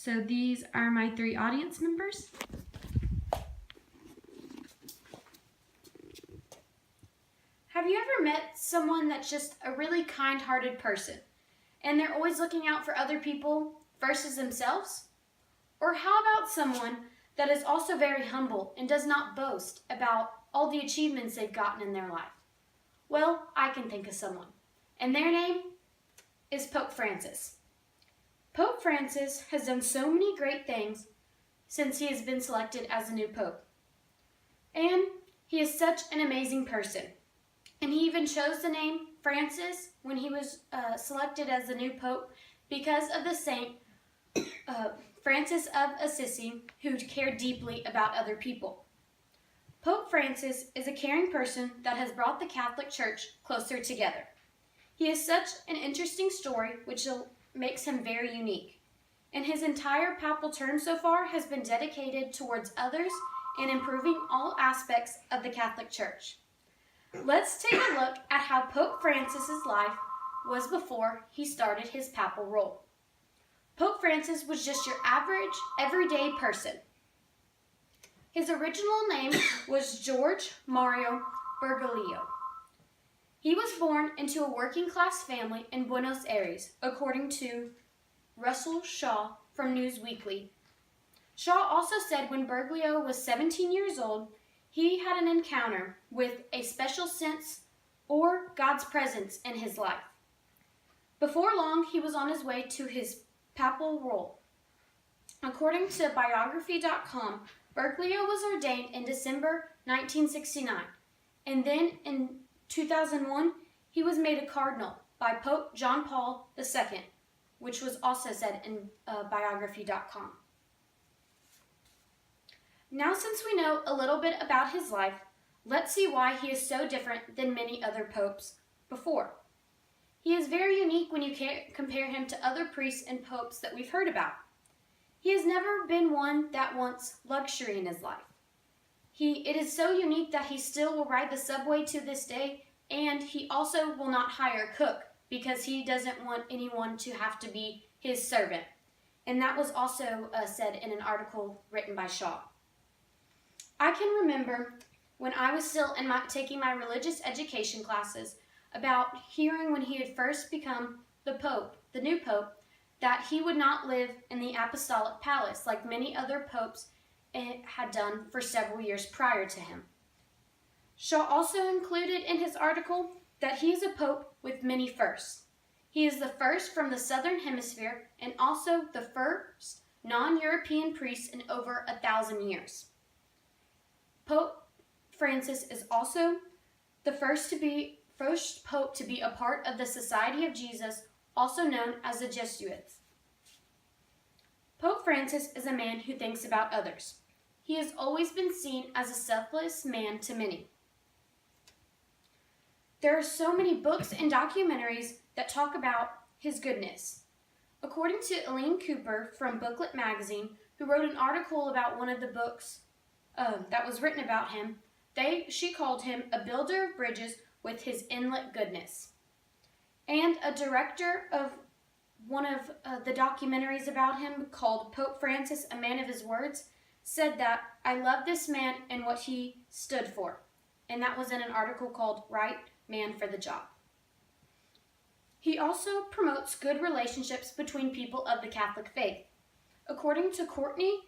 So these are my 3 audience members. Have you ever met someone that's just a really kind-hearted person and they're always looking out for other people versus themselves? Or how about someone that is also very humble and does not boast about all the achievements they've gotten in their life? Well, I can think of someone, and their name is Pope Francis. Pope Francis has done so many great things since he has been selected as the new Pope. And he is such an amazing person. And he even chose the name Francis when he was selected as the new Pope because of the saint Francis of Assisi, who cared deeply about other people. Pope Francis is a caring person that has brought the Catholic Church closer together. He has such an interesting story which makes him very unique. And his entire papal term so far has been dedicated towards others and improving all aspects of the Catholic Church. Let's take a look at how Pope Francis's life was before he started his papal role. Pope Francis was just your average, everyday person. His original name was George Mario Bergoglio. He was born into a working-class family in Buenos Aires, according to Russell Shaw from Newsweekly. Shaw also said when Bergoglio was 17 years old, he had an encounter with a special sense or God's presence in his life. Before long, he was on his way to his papal role. According to biography.com, Bergoglio was ordained in December 1969, and then in 2001, he was made a cardinal by Pope John Paul II, which was also said in biography.com. Now, since we know a little bit about his life, let's see why he is so different than many other popes before. He is very unique when you compare him to other priests and popes that we've heard about. He has never been one that wants luxury in his life. It is so unique that he still will ride the subway to this day, and he also will not hire a cook because he doesn't want anyone to have to be his servant. And that was also said in an article written by Shaw. I can remember when I was still taking my religious education classes about hearing when he had first become the Pope, the new Pope, that he would not live in the Apostolic Palace like many other popes had done for several years prior to him. Shaw also included in his article that he is a pope with many firsts. He is the first from the Southern Hemisphere and also the first non-European priest in over 1,000 years. Pope Francis is also the first pope to be a part of the Society of Jesus, also known as the Jesuits. Pope Francis is a man who thinks about others. He has always been seen as a selfless man to many. There are so many books and documentaries that talk about his goodness. According to Elaine Cooper from Booklet magazine, who wrote an article about one of the books that was written about him, she called him a builder of bridges with his inlet goodness. And a director of one of the documentaries about him, called Pope Francis, A Man of His Words, said that, "I love this man and what he stood for." And that was in an article called Right Man for the Job. He also promotes good relationships between people of the Catholic faith. According to Courtney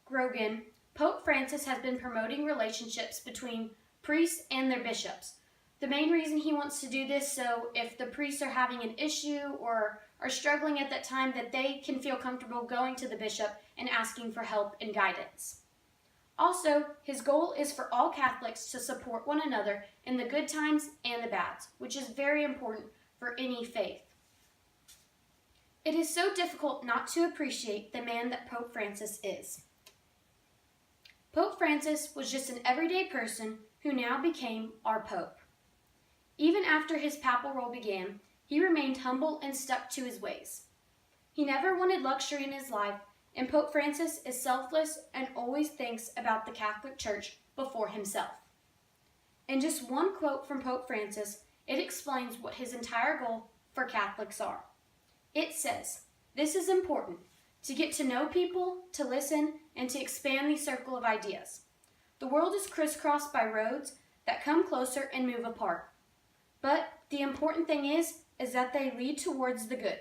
Grogan, Pope Francis has been promoting relationships between priests and their bishops. The main reason he wants to do this so if the priests are having an issue or are struggling at that time, that they can feel comfortable going to the bishop and asking for help and guidance. Also, his goal is for all Catholics to support one another in the good times and the bad, which is very important for any faith. It is so difficult not to appreciate the man that Pope Francis is. Pope Francis was just an everyday person who now became our Pope. Even after his papal role began, he remained humble and stuck to his ways. He never wanted luxury in his life, and Pope Francis is selfless and always thinks about the Catholic Church before himself. In just one quote from Pope Francis, it explains what his entire goal for Catholics are. It says, "This is important, to get to know people, to listen, and to expand the circle of ideas. The world is crisscrossed by roads that come closer and move apart. But the important thing is that they lead towards the good.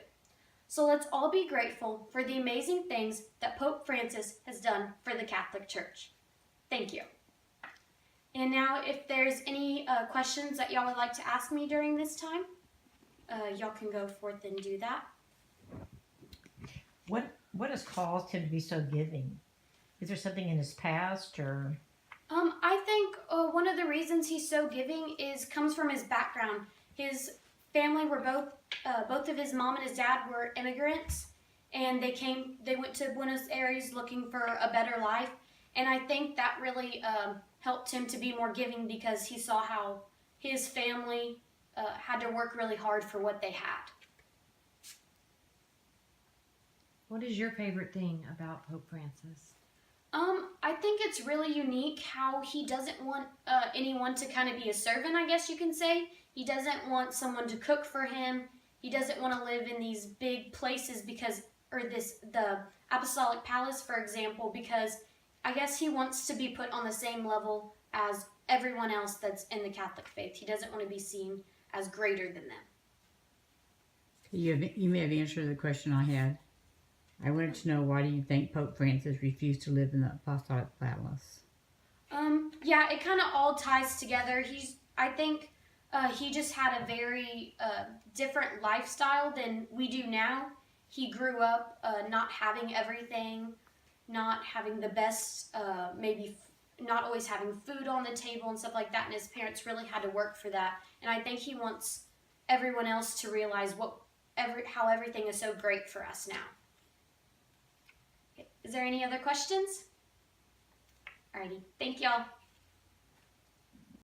So let's all be grateful for the amazing things that Pope Francis has done for the Catholic Church. Thank you. And now if there's any questions that y'all would like to ask me during this time, y'all can go forth and do that. What has caused him to be so giving? Is there something in his past or? I think one of the reasons he's so giving comes from his background. His family were both of his mom and his dad were immigrants, and they went to Buenos Aires looking for a better life. And I think that really helped him to be more giving because he saw how his family had to work really hard for what they had. What is your favorite thing about Pope Francis? I think it's really unique how he doesn't want anyone to kind of be a servant, I guess you can say. He doesn't want someone to cook for him. He doesn't want to live in these big places the Apostolic Palace, for example, because I guess he wants to be put on the same level as everyone else that's in the Catholic faith. He doesn't want to be seen as greater than them. You may have answered the question I had. I wanted to know, why do you think Pope Francis refused to live in the Apostolic Palace? Yeah, it kind of all ties together. I think he just had a very different lifestyle than we do now. He grew up not having everything, not having the best, not always having food on the table and stuff like that, and his parents really had to work for that. And I think he wants everyone else to realize how everything is so great for us now. Is there any other questions? Alrighty, thank y'all.